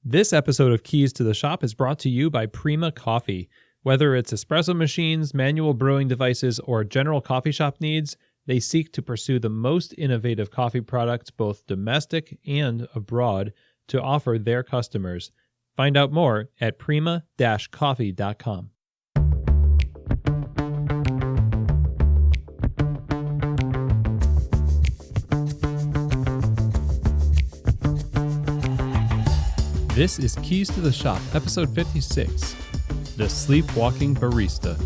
This episode of Keys to the Shop is brought to you by Prima Coffee. Whether it's espresso machines, manual brewing devices, or general coffee shop needs, they seek to pursue the most innovative coffee products, both domestic and abroad, to offer their customers. Find out more at prima-coffee.com. This is Keys to the Shop, episode 56, The Sleepwalking Barista.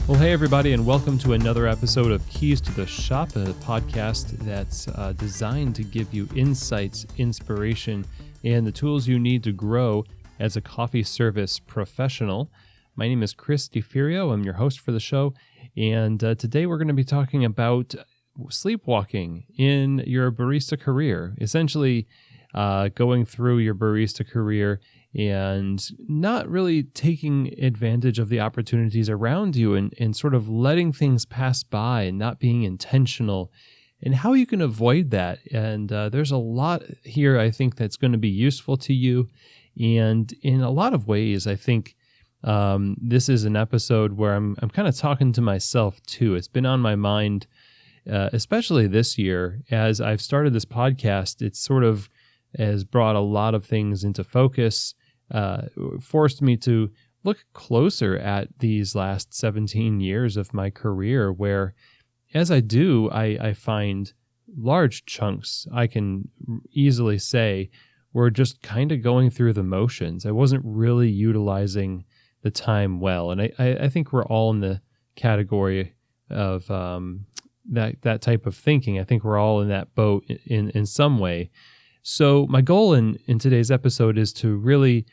Well, hey everybody, and welcome to another episode of Keys to the Shop, a podcast that's designed to give you insights, inspiration, and the tools you need to grow as a coffee service professional. My name is Chris DeFirio. I'm your host for the show, and today we're going to be talking about sleepwalking in your barista career, essentially going through your barista career and not really taking advantage of the opportunities around you and sort of letting things pass by and not being intentional, and how you can avoid that. And there's a lot here I think that's going to be useful to you. And in a lot of ways, I think this is an episode where I'm kind of talking to myself too. It's been on my mind especially this year, as I've started this podcast. It sort of has brought a lot of things into focus, forced me to look closer at these last 17 years of my career, where as I do, I find large chunks, I can easily say, were just kind of going through the motions. I wasn't really utilizing the time well. And I think we're all in the category of that type of thinking. I think we're all in that boat in some way. So my goal in today's episode is to really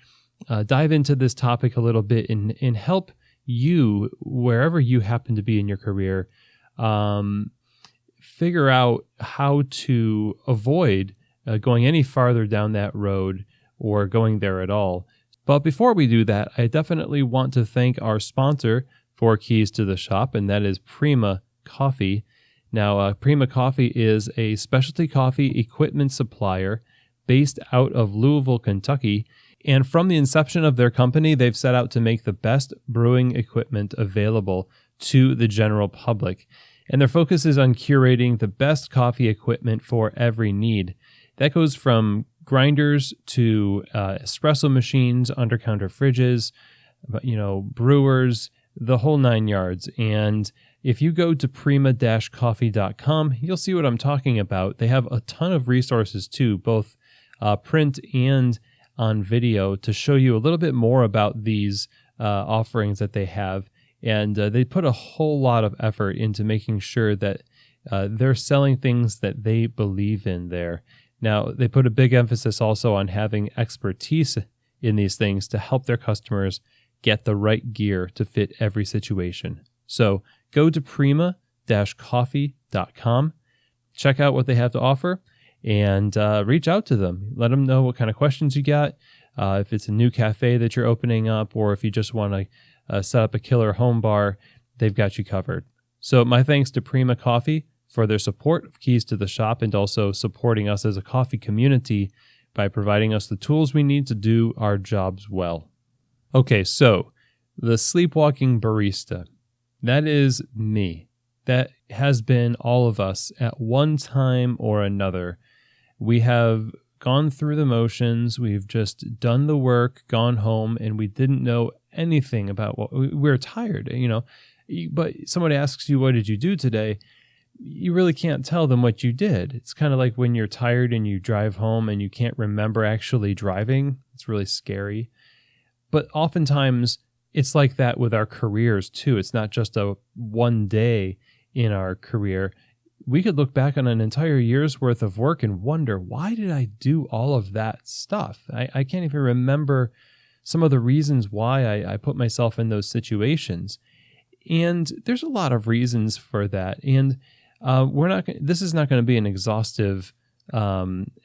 dive into this topic a little bit and help you, wherever you happen to be in your career, figure out how to avoid going any farther down that road or going there at all. But before we do that, I definitely want to thank our sponsor for Keys to the Shop, and that is Prima Coffee. Now, Prima Coffee is a specialty coffee equipment supplier based out of Louisville, Kentucky. And from the inception of their company, they've set out to make the best brewing equipment available to the general public. And their focus is on curating the best coffee equipment for every need. That goes from grinders to espresso machines, under-counter fridges, brewers, the whole nine yards. And if you go to prima-coffee.com, you'll see what I'm talking about. They have a ton of resources too, both print and on video, to show you a little bit more about these offerings that they have. And they put a whole lot of effort into making sure that they're selling things that they believe in there. Now, they put a big emphasis also on having expertise in these things to help their customers get the right gear to fit every situation. So go to prima-coffee.com, check out what they have to offer, and reach out to them. Let them know what kind of questions you got, if it's a new cafe that you're opening up, or if you just want to set up a killer home bar, they've got you covered. So my thanks to Prima Coffee for their support of Keys to the Shop, and also supporting us as a coffee community by providing us the tools we need to do our jobs well. Okay, so the Sleepwalking Barista. That is me. That has been all of us at one time or another. We have gone through the motions. We've just done the work, gone home, and we didn't know anything about what we were tired, But somebody asks you, what did you do today? You really can't tell them what you did. It's kind of like when you're tired and you drive home and you can't remember actually driving. It's really scary. But oftentimes, it's like that with our careers too. It's not just a one day in our career. We could look back on an entire year's worth of work and wonder, why did I do all of that stuff? I can't even remember some of the reasons why I put myself in those situations. And there's a lot of reasons for that. And this is not going to be an exhaustive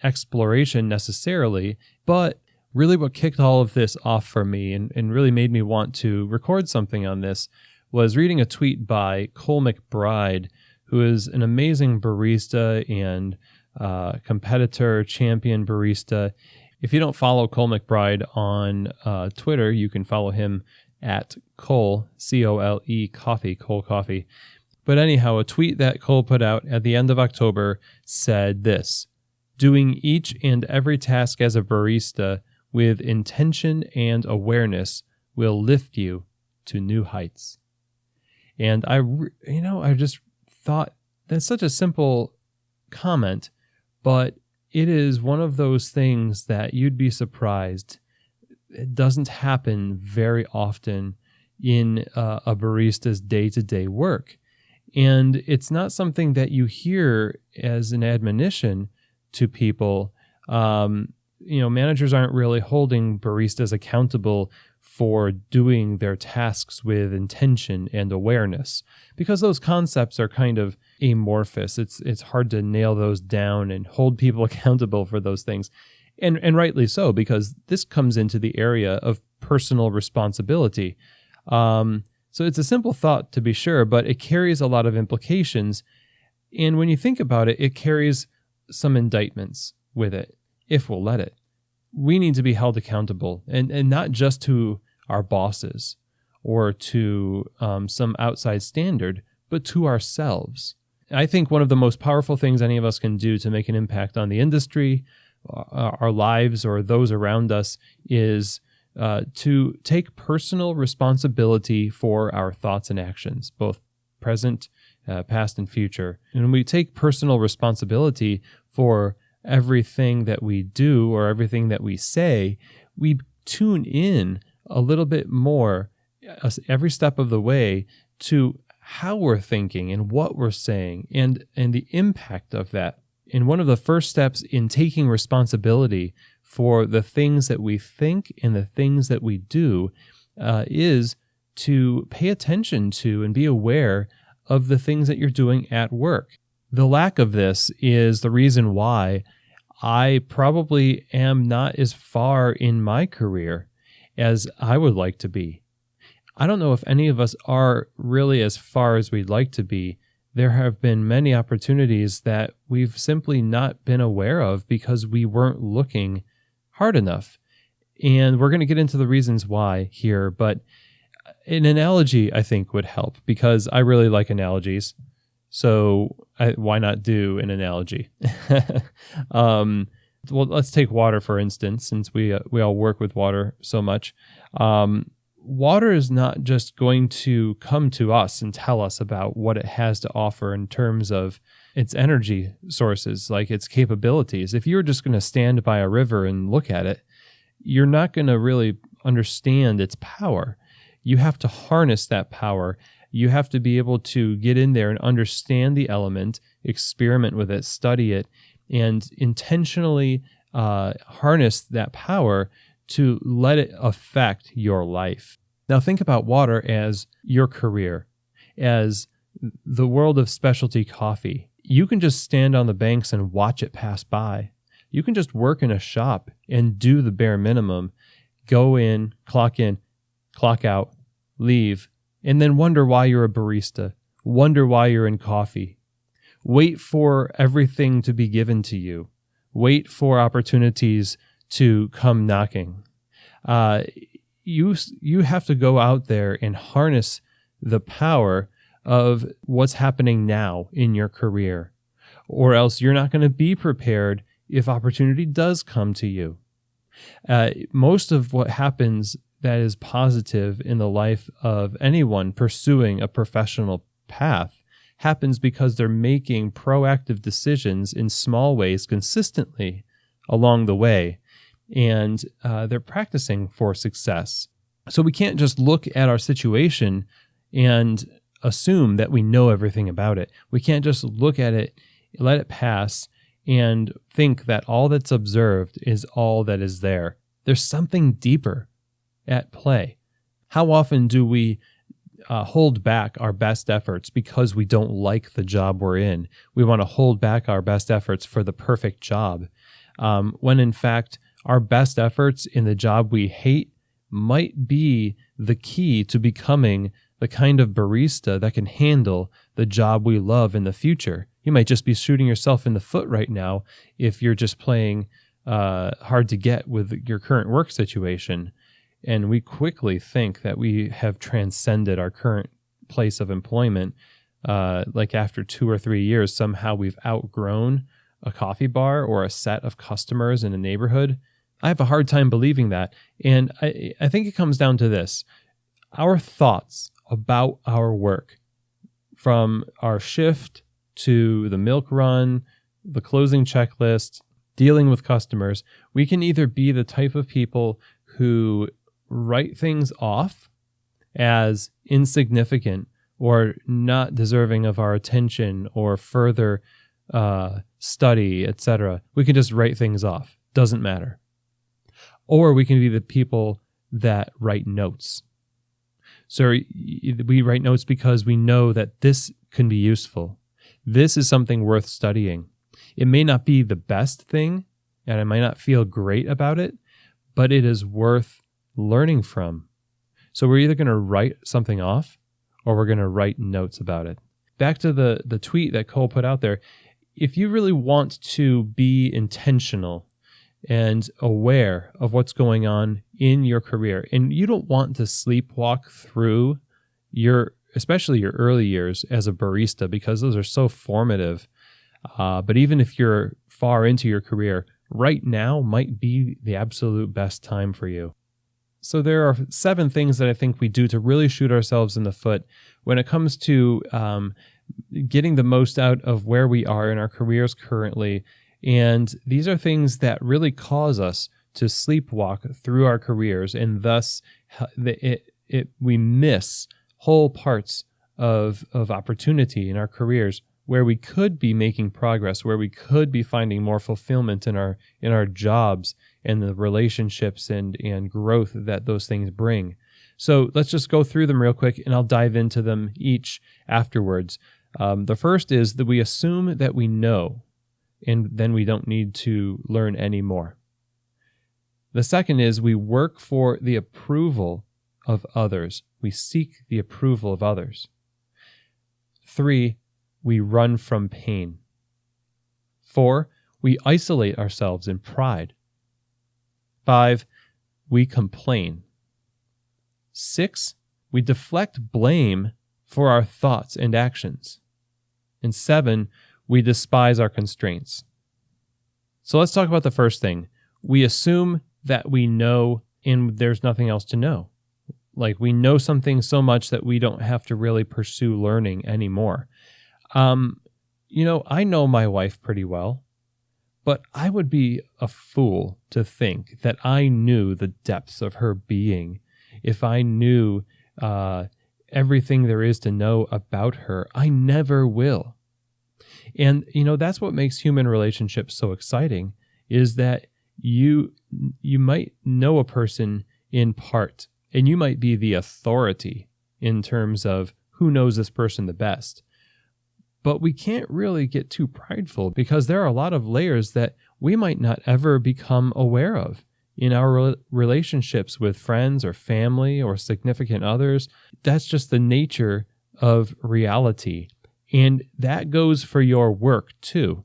exploration necessarily, but really what kicked all of this off for me and really made me want to record something on this was reading a tweet by Cole McBride, who is an amazing barista and competitor, champion barista. If you don't follow Cole McBride on Twitter, you can follow him at Cole, C-O-L-E, Coffee, Cole Coffee. But anyhow, a tweet that Cole put out at the end of October said this: doing each and every task as a barista with intention and awareness will lift you to new heights. And I just thought that's such a simple comment, but it is one of those things that you'd be surprised. It doesn't happen very often in a barista's day-to-day work. And it's not something that you hear as an admonition to people. Managers aren't really holding baristas accountable for doing their tasks with intention and awareness, because those concepts are kind of amorphous. It's hard to nail those down and hold people accountable for those things. And rightly so, because this comes into the area of personal responsibility. So it's a simple thought, to be sure, but it carries a lot of implications. And when you think about it, it carries some indictments with it, if we'll let it. We need to be held accountable, and not just to our bosses or to some outside standard, but to ourselves. I think one of the most powerful things any of us can do to make an impact on the industry, our lives, or those around us is to take personal responsibility for our thoughts and actions, both present, past, and future. And when we take personal responsibility for everything that we do or everything that we say, we tune in a little bit more every step of the way to how we're thinking and what we're saying and the impact of that. And one of the first steps in taking responsibility for the things that we think and the things that we do is to pay attention to and be aware of the things that you're doing at work. The lack of this is the reason why I probably am not as far in my career as I would like to be. I don't know if any of us are really as far as we'd like to be. There have been many opportunities that we've simply not been aware of because we weren't looking hard enough. And we're going to get into the reasons why here, but an analogy I think would help, because I really like analogies. So why not do an analogy? Well, let's take water, for instance, since we all work with water so much. Water is not just going to come to us and tell us about what it has to offer in terms of its energy sources, like its capabilities. If you're just going to stand by a river and look at it, you're not going to really understand its power. You have to harness that power. You have to be able to get in there and understand the element, experiment with it, study it, and intentionally harness that power to let it affect your life. Now think about water as your career, as the world of specialty coffee. You can just stand on the banks and watch it pass by. You can just work in a shop and do the bare minimum, go in, clock out, leave, and then wonder why you're a barista, wonder why you're in coffee. Wait for everything to be given to you. Wait for opportunities to come knocking. You have to go out there and harness the power of what's happening now in your career, or else you're not going to be prepared if opportunity does come to you. Most of what happens that is positive in the life of anyone pursuing a professional path happens because they're making proactive decisions in small ways consistently along the way, and they're practicing for success. So we can't just look at our situation and assume that we know everything about it. We can't just look at it, let it pass, and think that all that's observed is all that is there. There's something deeper at play. How often do we hold back our best efforts because we don't like the job we're in? We want to hold back our best efforts for the perfect job, when in fact our best efforts in the job we hate might be the key to becoming the kind of barista that can handle the job we love in the future. You might just be shooting yourself in the foot right now if you're just playing hard to get with your current work situation. And we quickly think that we have transcended our current place of employment. Like after 2 or 3 years, somehow we've outgrown a coffee bar or a set of customers in a neighborhood. I have a hard time believing that. And I think it comes down to this. Our thoughts about our work, from our shift to the milk run, the closing checklist, dealing with customers, we can either be the type of people who write things off as insignificant or not deserving of our attention or further study, etc. We can just write things off. Doesn't matter. Or we can be the people that write notes. So we write notes because we know that this can be useful. This is something worth studying. It may not be the best thing, and I might not feel great about it, but it is worth learning from. So we're either going to write something off or we're going to write notes about it. Back to the tweet that Cole put out there. If you really want to be intentional and aware of what's going on in your career, and you don't want to sleepwalk through especially your early years as a barista, because those are so formative. But even if you're far into your career, right now might be the absolute best time for you. So there are 7 things that I think we do to really shoot ourselves in the foot when it comes to getting the most out of where we are in our careers currently. And these are things that really cause us to sleepwalk through our careers, and thus we miss whole parts of opportunity in our careers where we could be making progress, where we could be finding more fulfillment in our jobs and the relationships and growth that those things bring. So let's just go through them real quick, and I'll dive into them each afterwards. The first is that we assume that we know, and then we don't need to learn any more. The second is we work for the approval of others. We seek the approval of others. 3, we run from pain. 4, we isolate ourselves in pride. 5, we complain. 6, we deflect blame for our thoughts and actions. And 7, we despise our constraints. So let's talk about the first thing. We assume that we know and there's nothing else to know. Like we know something so much that we don't have to really pursue learning anymore. I know my wife pretty well, but I would be a fool to think that I knew the depths of her being. If I knew everything there is to know about her, I never will. And, that's what makes human relationships so exciting, is that you might know a person in part, and you might be the authority in terms of who knows this person the best. But we can't really get too prideful, because there are a lot of layers that we might not ever become aware of in our relationships with friends or family or significant others. That's just the nature of reality. And that goes for your work too,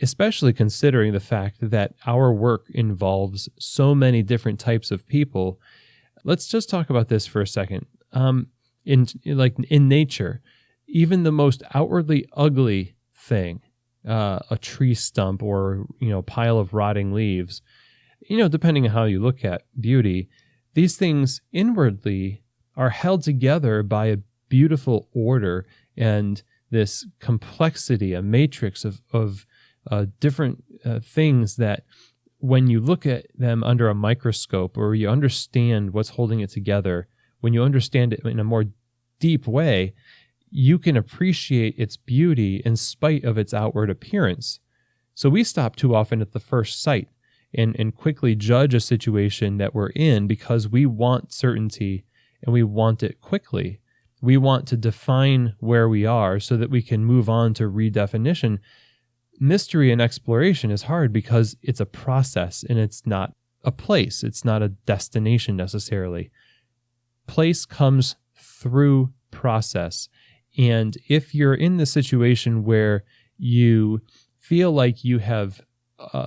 especially considering the fact that our work involves so many different types of people. Let's just talk about this for a second. In nature, even the most outwardly ugly thing, a tree stump or pile of rotting leaves, depending on how you look at beauty, these things inwardly are held together by a beautiful order and this complexity, a matrix of different things that when you look at them under a microscope, or you understand what's holding it together, when you understand it in a more deep way, you can appreciate its beauty in spite of its outward appearance. So we stop too often at the first sight and quickly judge a situation that we're in because we want certainty and we want it quickly. We want to define where we are so that we can move on to redefinition. Mystery and exploration is hard because it's a process and it's not a place. It's not a destination necessarily. Place comes through process. And if you're in the situation where you feel like you have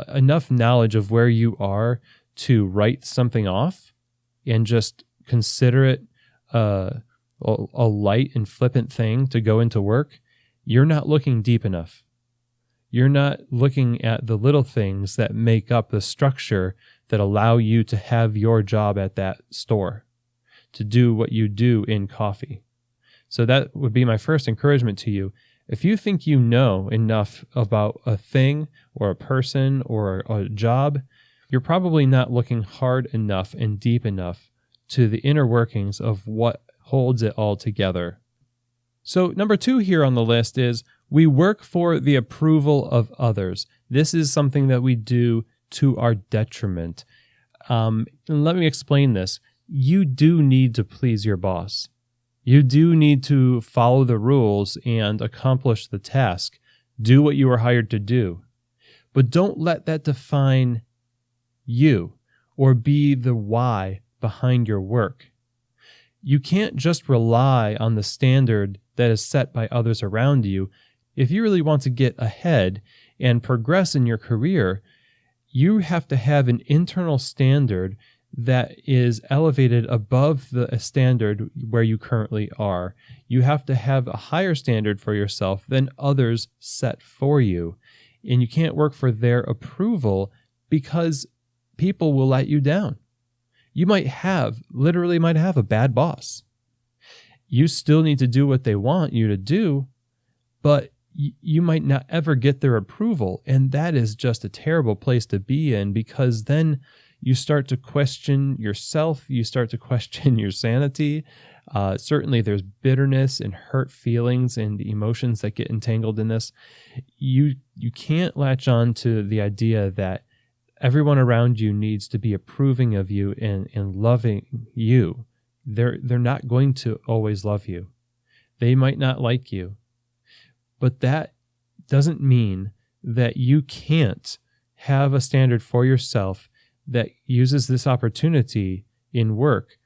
enough knowledge of where you are to write something off and just consider it a light and flippant thing to go into work, you're not looking deep enough. You're not looking at the little things that make up the structure that allow you to have your job at that store, to do what you do in coffee. So that would be my first encouragement to you. If you think you know enough about a thing or a person or a job, you're probably not looking hard enough and deep enough to the inner workings of what holds it all together. So number 2 here on the list is we work for the approval of others. This is something that we do to our detriment. And let me explain this. You do need to please your boss. You do need to follow the rules and accomplish the task. Do what you were hired to do. But don't let that define you or be the why behind your work. You can't just rely on the standard that is set by others around you. If you really want to get ahead and progress in your career, you have to have an internal standard that is elevated above the standard where you currently are. You have to have a higher standard for yourself than others set for you. And you can't work for their approval because people will let you down. You literally might have a bad boss. You still need to do what they want you to do, but you might not ever get their approval. And that is just a terrible place to be in, because then you start to question yourself. You start to question your sanity. Certainly there's bitterness and hurt feelings and emotions that get entangled in this. You can't latch on to the idea that everyone around you needs to be approving of you and loving you. They're not going to always love you. They might not like you. But that doesn't mean that you can't have a standard for yourself that uses this opportunity in work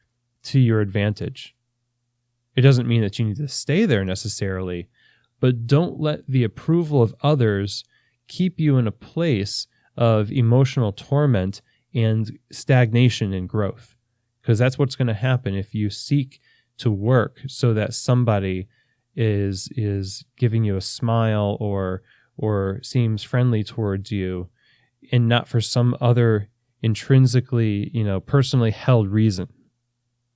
to your advantage. It doesn't mean that you need to stay there necessarily, but don't let the approval of others keep you in a place of emotional torment and stagnation and growth. Because that's what's going to happen if you seek to work so that somebody is giving you a smile or seems friendly towards you, and not for some other intrinsically, personally held reason.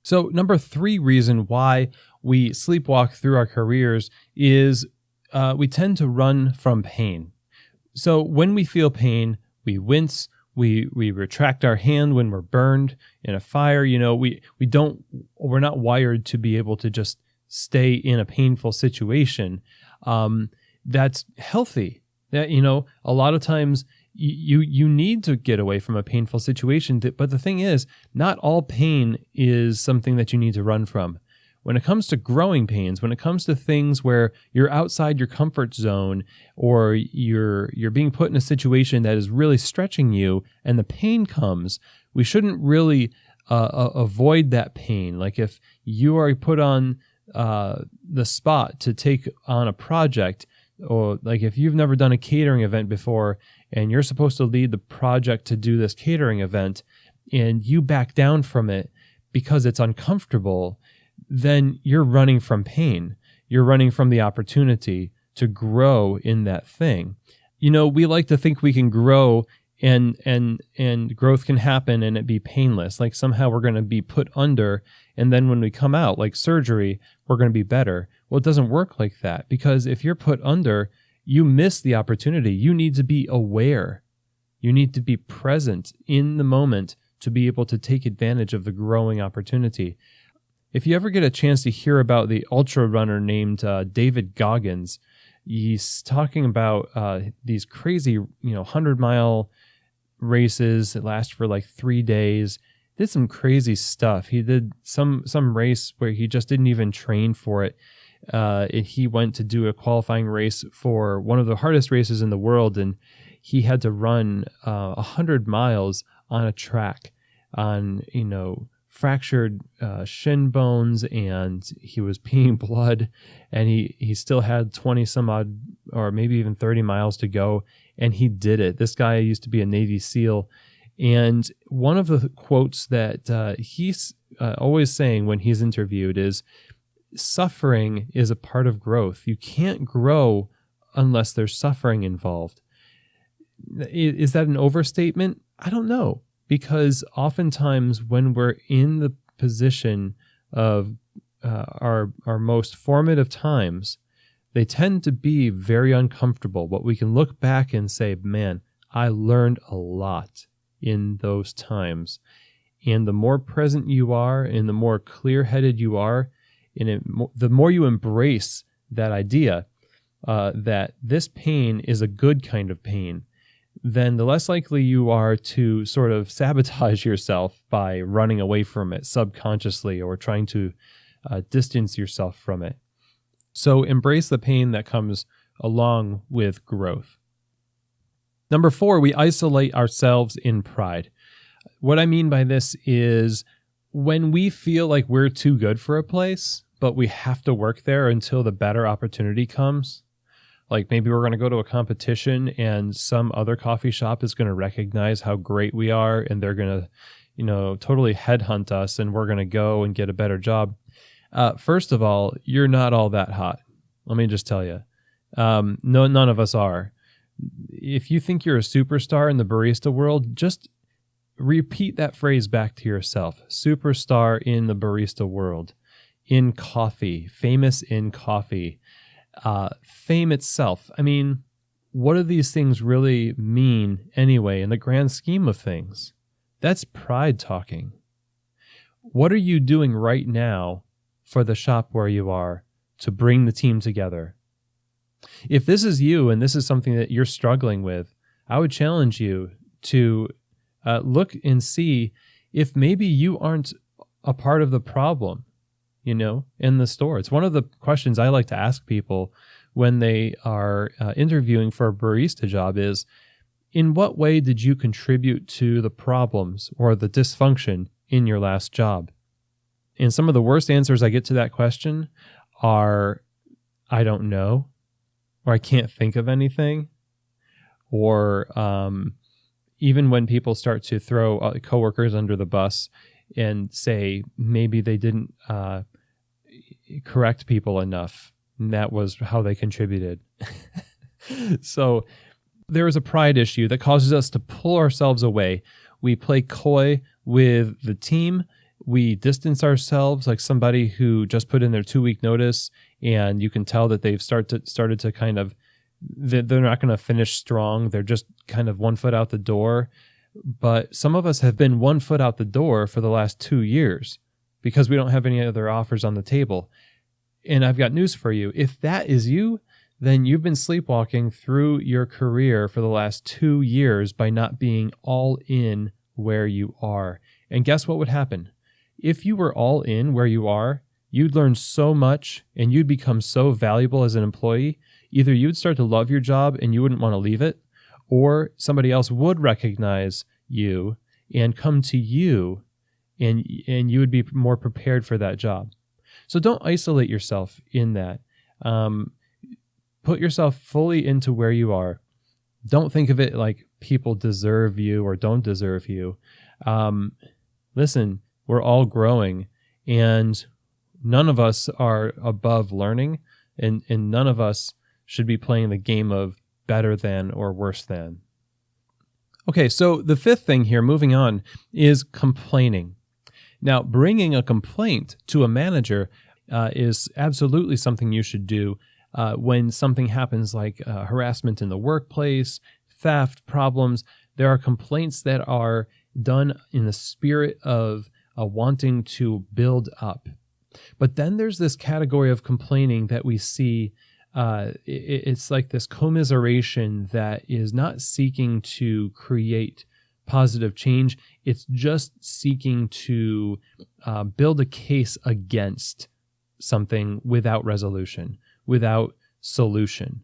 So number 3 reason why we sleepwalk through our careers is we tend to run from pain. So when we feel pain, we wince, we retract our hand when we're burned in a fire. We're not wired to be able to just stay in a painful situation. That's healthy. That, a lot of times you need to get away from a painful situation. But the thing is, not all pain is something that you need to run from. When it comes to growing pains, when it comes to things where you're outside your comfort zone, or you're being put in a situation that is really stretching you and the pain comes, we shouldn't really avoid that pain. Like if you are put on the spot to take on a project, or like if you've never done a catering event before and you're supposed to lead the project to do this catering event and you back down from it because it's uncomfortable, then you're running from pain. You're running from the opportunity to grow in that thing. We like to think we can grow and growth can happen and it be painless. Like somehow we're going to be put under, and then when we come out, like surgery, we're going to be better. Well, it doesn't work like that, because if you're put under, you miss the opportunity. You need to be aware. You need to be present in the moment to be able to take advantage of the growing opportunity. If you ever get a chance to hear about the ultra runner named David Goggins, he's talking about these crazy, 100-mile races that last for like 3 days. Did some crazy stuff. He did some race where he just didn't even train for it. And he went to do a qualifying race for one of the hardest races in the world, and he had to run 100 miles on a track on fractured shin bones, and he was peeing blood, and he still had 20 some odd, or maybe even 30 miles to go, and he did it. This guy used to be a Navy SEAL, and one of the quotes that he's always saying when he's interviewed is, suffering is a part of growth. You can't grow unless there's suffering involved. Is that an overstatement? I don't know, because oftentimes when we're in the position of our most formative times, they tend to be very uncomfortable, but we can look back and say, man, I learned a lot in those times. And the more present you are and the more clear-headed you are, the more you embrace that idea that this pain is a good kind of pain, then the less likely you are to sort of sabotage yourself by running away from it subconsciously or trying to distance yourself from it. So embrace the pain that comes along with growth. Number 4, we isolate ourselves in pride. What I mean by this is when we feel like we're too good for a place, but we have to work there until the better opportunity comes. Like maybe we're going to go to a competition and some other coffee shop is going to recognize how great we are and they're going to, totally headhunt us and we're going to go and get a better job. First of all, you're not all that hot. Let me just tell you. No, none of us are. If you think you're a superstar in the barista world, just repeat that phrase back to yourself. Superstar in the barista world, in coffee, famous in coffee. Fame itself. I mean, what do these things really mean anyway in the grand scheme of things? That's pride talking. What are you doing right now for the shop where you are to bring the team together? If this is you and this is something that you're struggling with, I would challenge you to look and see if maybe you aren't a part of the problem. In the store. It's one of the questions I like to ask people when they are interviewing for a barista job is, in what way did you contribute to the problems or the dysfunction in your last job? And some of the worst answers I get to that question are, I don't know, or I can't think of anything, or even when people start to throw coworkers under the bus and say maybe they didn't correct people enough, and that was how they contributed. So there is a pride issue that causes us to pull ourselves away. We play coy with the team. We distance ourselves like somebody who just put in their 2-week notice, and you can tell that they've started to kind of, they're not going to finish strong. They're just kind of 1 foot out the door. But some of us have been 1 foot out the door for the last 2 years because we don't have any other offers on the table. And I've got news for you. If that is you, then you've been sleepwalking through your career for the last 2 years by not being all in where you are. And guess what would happen? If you were all in where you are, you'd learn so much and you'd become so valuable as an employee. Either you'd start to love your job and you wouldn't want to leave it, or somebody else would recognize you and come to you, and you would be more prepared for that job. So don't isolate yourself in that. Put yourself fully into where you are. Don't think of it like people deserve you or don't deserve you. Listen, we're all growing, and none of us are above learning, and none of us should be playing the game of better than or worse than. Okay, so the 5th thing here, moving on, is complaining. Now, bringing a complaint to a manager is absolutely something you should do when something happens like harassment in the workplace, theft, problems. There are complaints that are done in the spirit of wanting to build up. But then there's this category of complaining that we see. It's like this commiseration that is not seeking to create positive change. It's just seeking to build a case against something without resolution, without solution.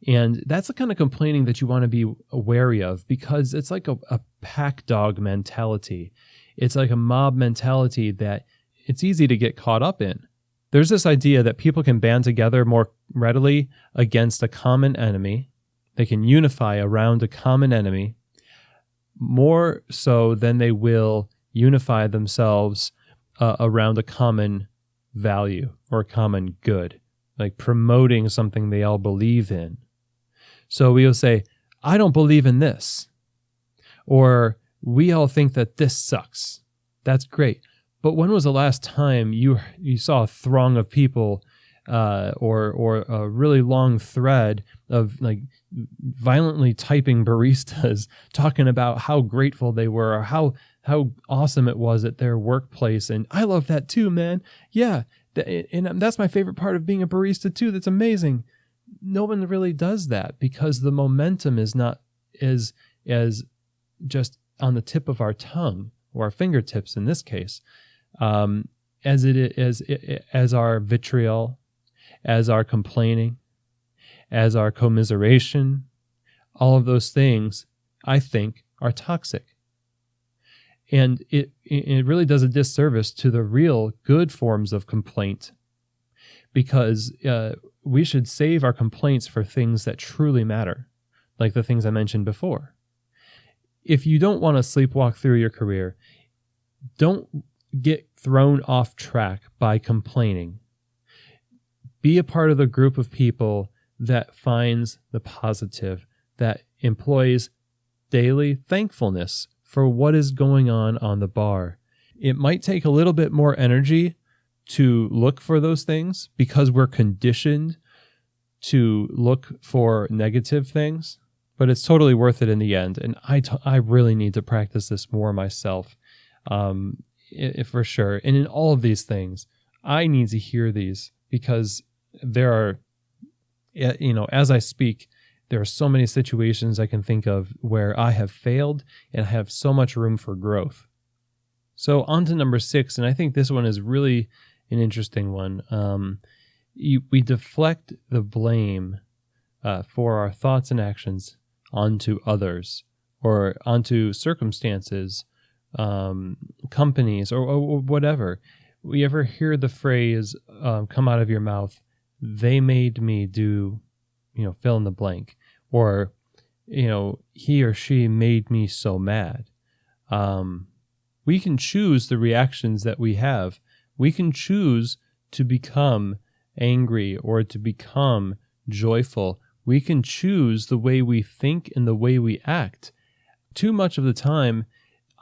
And that's the kind of complaining that you want to be wary of, because it's like a pack dog mentality. It's like a mob mentality that it's easy to get caught up in. There's this idea that people can band together more readily against a common enemy. They can unify around a common enemy more so than they will unify themselves around a common value or a common good, like promoting something they all believe in. So we'll say, I don't believe in this, or we all think that this sucks. That's great. But when was the last time you saw a throng of people or a really long thread of like violently typing baristas talking about how grateful they were or how awesome it was at their workplace? And I love that too, man. Yeah, and that's my favorite part of being a barista too. That's amazing. No one really does that because the momentum is not as just on the tip of our tongue or our fingertips in this case, as it is as our vitriol, as our complaining, as our commiseration. All of those things, I think, are toxic. And it really does a disservice to the real good forms of complaint, because we should save our complaints for things that truly matter, like the things I mentioned before. If you don't want to sleepwalk through your career, don't get thrown off track by complaining. Be a part of the group of people that finds the positive, that employs daily thankfulness for what is going on the bar. It might take a little bit more energy to look for those things because we're conditioned to look for negative things, but it's totally worth it in the end. And I really need to practice this more myself, for sure. And in all of these things, I need to hear these because there are, as I speak, there are so many situations I can think of where I have failed and have so much room for growth. So on to number 6, and I think this one is really an interesting one. We deflect the blame for our thoughts and actions onto others or onto circumstances, companies, or whatever. We ever hear the phrase come out of your mouth, they made me do, fill in the blank, or, he or she made me so mad. We can choose the reactions that we have. We can choose to become angry or to become joyful. We can choose the way we think and the way we act. Too much of the time,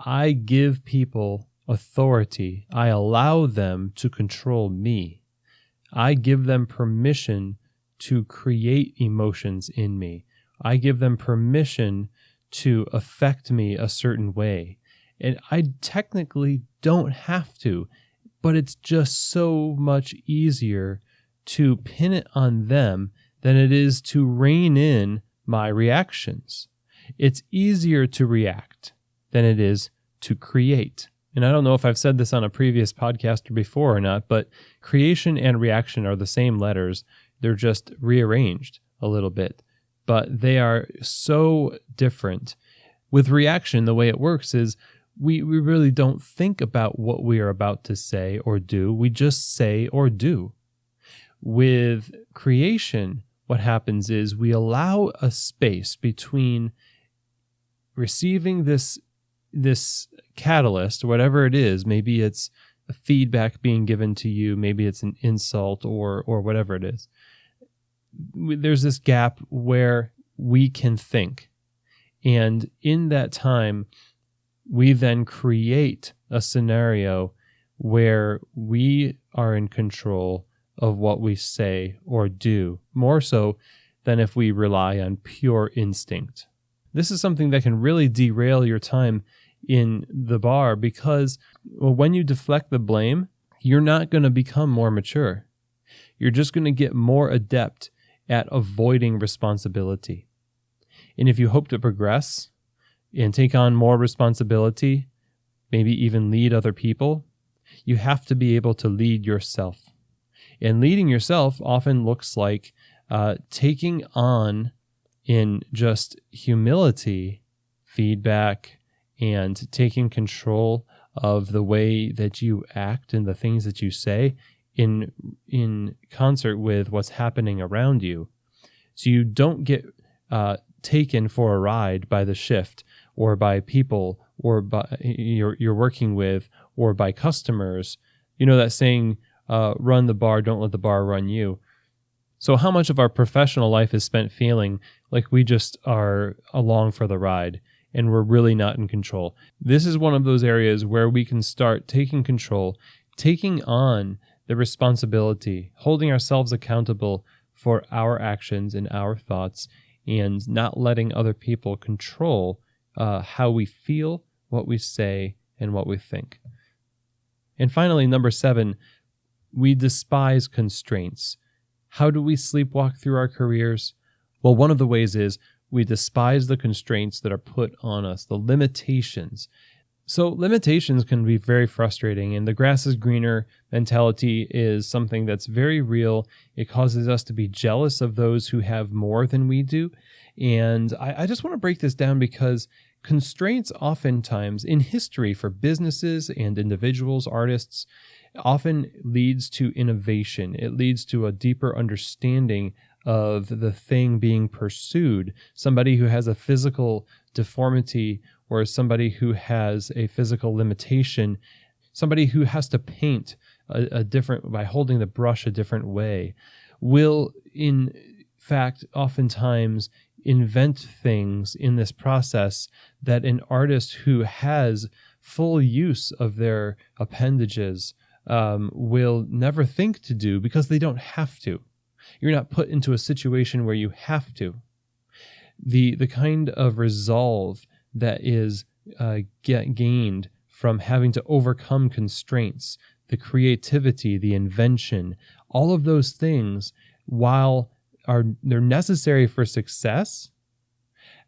I give people authority. I allow them to control me. I give them permission to create emotions in me. I give them permission to affect me a certain way. And I technically don't have to, but it's just so much easier to pin it on them than it is to rein in my reactions. It's easier to react than it is to create. And I don't know if I've said this on a previous podcast or before or not, but creation and reaction are the same letters. They're just rearranged a little bit, but they are so different. With reaction, the way it works is we really don't think about what we are about to say or do. We just say or do. With creation, what happens is we allow a space between receiving this catalyst, whatever it is. Maybe it's a feedback being given to you. Maybe it's an insult or whatever it is. There's this gap where we can think. And in that time, we then create a scenario where we are in control of what we say or do, more so than if we rely on pure instinct. This is something that can really derail your time in the bar because when you deflect the blame, you're not going to become more mature. You're just going to get more adept at avoiding responsibility. And if you hope to progress and take on more responsibility, maybe even lead other people, you have to be able to lead yourself. And leading yourself often looks like taking on in just humility feedback and taking control of the way that you act and the things that you say in concert with what's happening around you. So you don't get taken for a ride by the shift or by people or by you're working with or by customers. You know that saying, run the bar, don't let the bar run you. So how much of our professional life is spent feeling like we just are along for the ride and we're really not in control? This is one of those areas where we can start taking control, taking on the responsibility, holding ourselves accountable for our actions and our thoughts, and not letting other people control how we feel, what we say, and what we think. And finally, number 7, we despise constraints. How do we sleepwalk through our careers? Well, one of the ways is we despise the constraints that are put on us, the limitations. So limitations can be very frustrating, and the grass is greener mentality is something that's very real. It causes us to be jealous of those who have more than we do. And I just want to break this down because constraints oftentimes in history for businesses and individuals, artists, often leads to innovation. It leads to a deeper understanding of the thing being pursued. Somebody who has a physical deformity or somebody who has a physical limitation, somebody who has to paint a different, by holding the brush a different way, will in fact oftentimes invent things in this process that an artist who has full use of their appendages will never think to do because they don't have to. You're not put into a situation where you have to. The kind of resolve that is gained from having to overcome constraints, the creativity, the invention, all of those things, while they're necessary for success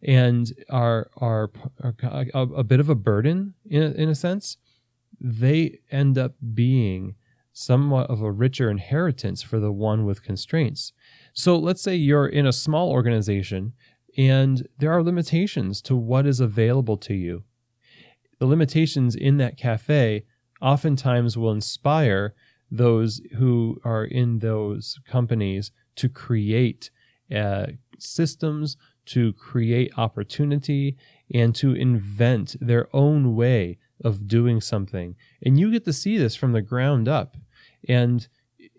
and are a bit of a burden in a sense, they end up being somewhat of a richer inheritance for the one with constraints. So let's say you're in a small organization and there are limitations to what is available to you. The limitations in that cafe oftentimes will inspire those who are in those companies to create systems, to create opportunity, and to invent their own way of doing something. And you get to see this from the ground up. And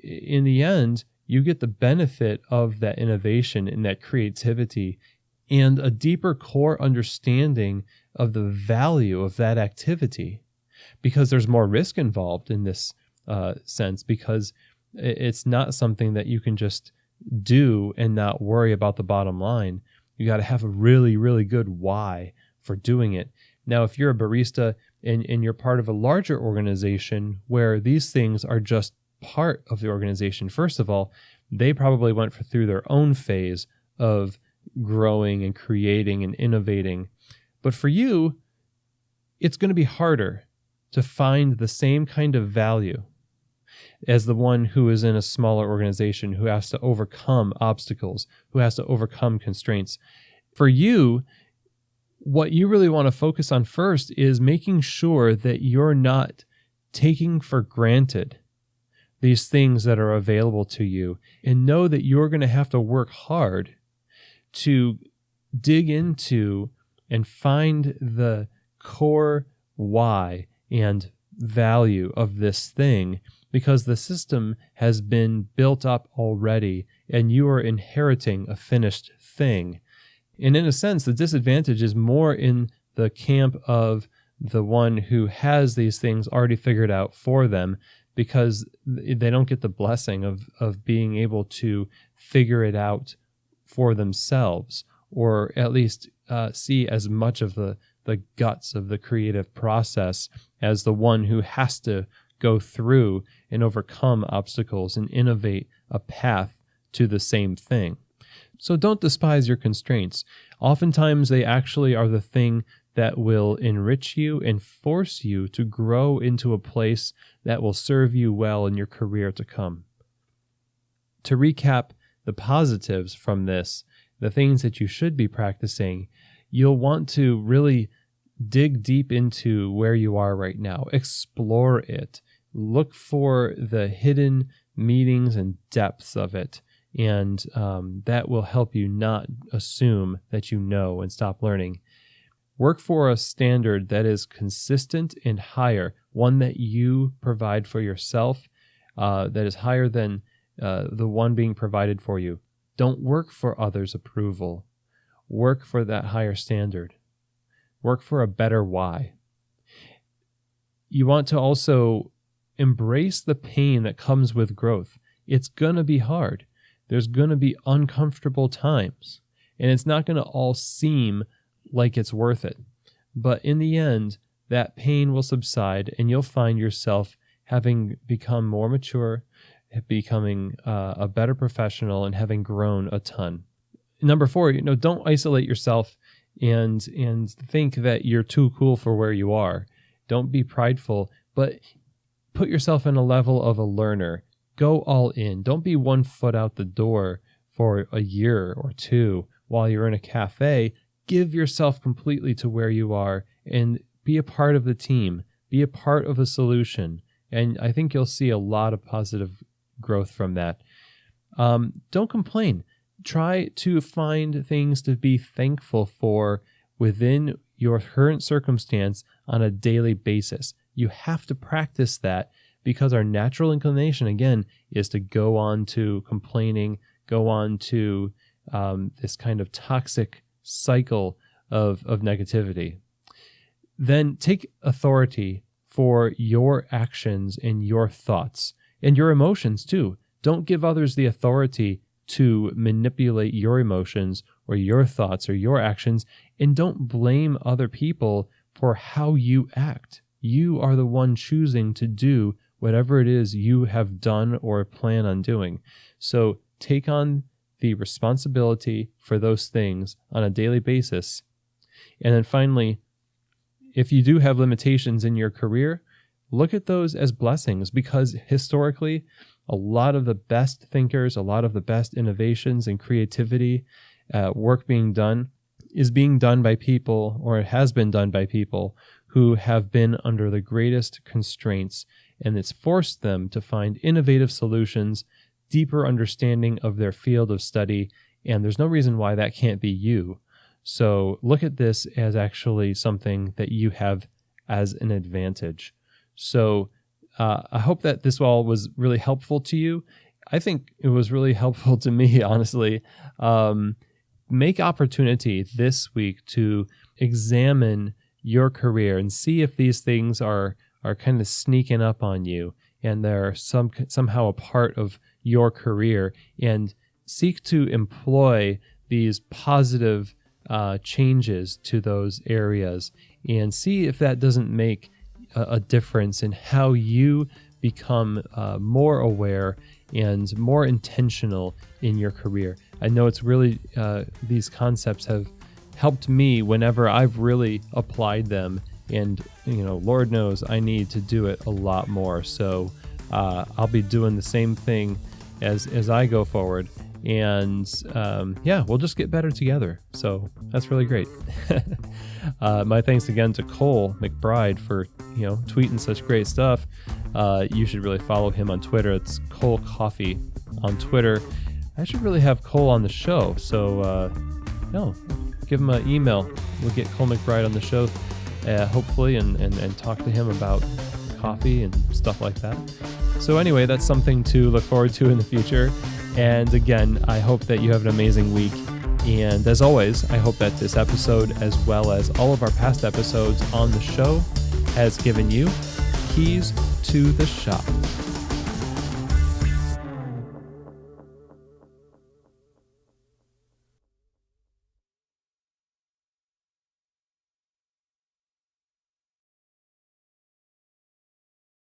in the end, you get the benefit of that innovation and that creativity and a deeper core understanding of the value of that activity, because there's more risk involved in this sense, because it's not something that you can just do and not worry about the bottom line. You got to have a really, really good why for doing it. Now, if you're a barista and you're part of a larger organization where these things are just part of the organization, first of all, they probably went through their own phase of growing and creating and innovating. But for you, it's going to be harder to find the same kind of value as the one who is in a smaller organization, who has to overcome obstacles, who has to overcome constraints. For you, what you really want to focus on first is making sure that you're not taking for granted these things that are available to you, and know that you're going to have to work hard to dig into and find the core why and value of this thing, because the system has been built up already and you are inheriting a finished thing. And in a sense, the disadvantage is more in the camp of the one who has these things already figured out for them, because they don't get the blessing of being able to figure it out for themselves, or at least see as much of the guts of the creative process as the one who has to go through and overcome obstacles and innovate a path to the same thing. So don't despise your constraints. Oftentimes they actually are the thing that will enrich you and force you to grow into a place that will serve you well in your career to come. To recap the positives from this, the things that you should be practicing, you'll want to really dig deep into where you are right now. Explore it. Look for the hidden meanings and depths of it. And that will help you not assume that you know and stop learning. Work for a standard that is consistent and higher, one that you provide for yourself, that is higher than the one being provided for you. Don't work for others' approval. Work for that higher standard. Work for a better why. You want to also embrace the pain that comes with growth. It's going to be hard. There's going to be uncomfortable times, and it's not going to all seem like it's worth it. But in the end, that pain will subside, and you'll find yourself having become more mature, becoming a better professional, and having grown a ton. Number 4, don't isolate yourself and think that you're too cool for where you are. Don't be prideful, but put yourself in a level of a learner. Go all in. Don't be 1 foot out the door for a year or 2 while you're in a cafe. Give yourself completely to where you are and be a part of the team. Be a part of a solution. And I think you'll see a lot of positive growth from that. Don't complain. Try to find things to be thankful for within your current circumstance on a daily basis. You have to practice that because our natural inclination, again, is to go on to complaining, go on to this kind of toxic cycle of negativity. Then take authority for your actions and your thoughts and your emotions too. Don't give others the authority to manipulate your emotions or your thoughts or your actions, and don't blame other people for how you act. You are the one choosing to do whatever it is you have done or plan on doing. So take on the responsibility for those things on a daily basis. And then finally, if you do have limitations in your career, look at those as blessings, because historically, a lot of the best thinkers, a lot of the best innovations and creativity, work being done is being done by people, or it has been done by people who have been under the greatest constraints, and it's forced them to find innovative solutions, deeper understanding of their field of study, and there's no reason why that can't be you. So look at this as actually something that you have as an advantage. So I hope that this all was really helpful to you. I think it was really helpful to me, honestly. Make opportunity this week to examine your career and see if these things are kind of sneaking up on you and they're somehow a part of your career, and seek to employ these positive changes to those areas and see if that doesn't make a difference in how you become more aware and more intentional in your career. I know it's really, these concepts have helped me whenever I've really applied them, and Lord knows I need to do it a lot more. So I'll be doing the same thing as I go forward, and we'll just get better together. So that's really great. My thanks again to Cole McBride for tweeting such great stuff. You should really follow him on Twitter. It's Cole Coffee on Twitter. I should really have Cole on the show. So give him an email. We'll get Cole McBride on the show, hopefully, and talk to him about coffee and stuff like that. So anyway, that's something to look forward to in the future. And again, I hope that you have an amazing week. And as always, I hope that this episode, as well as all of our past episodes on the show, has given you keys to the shop.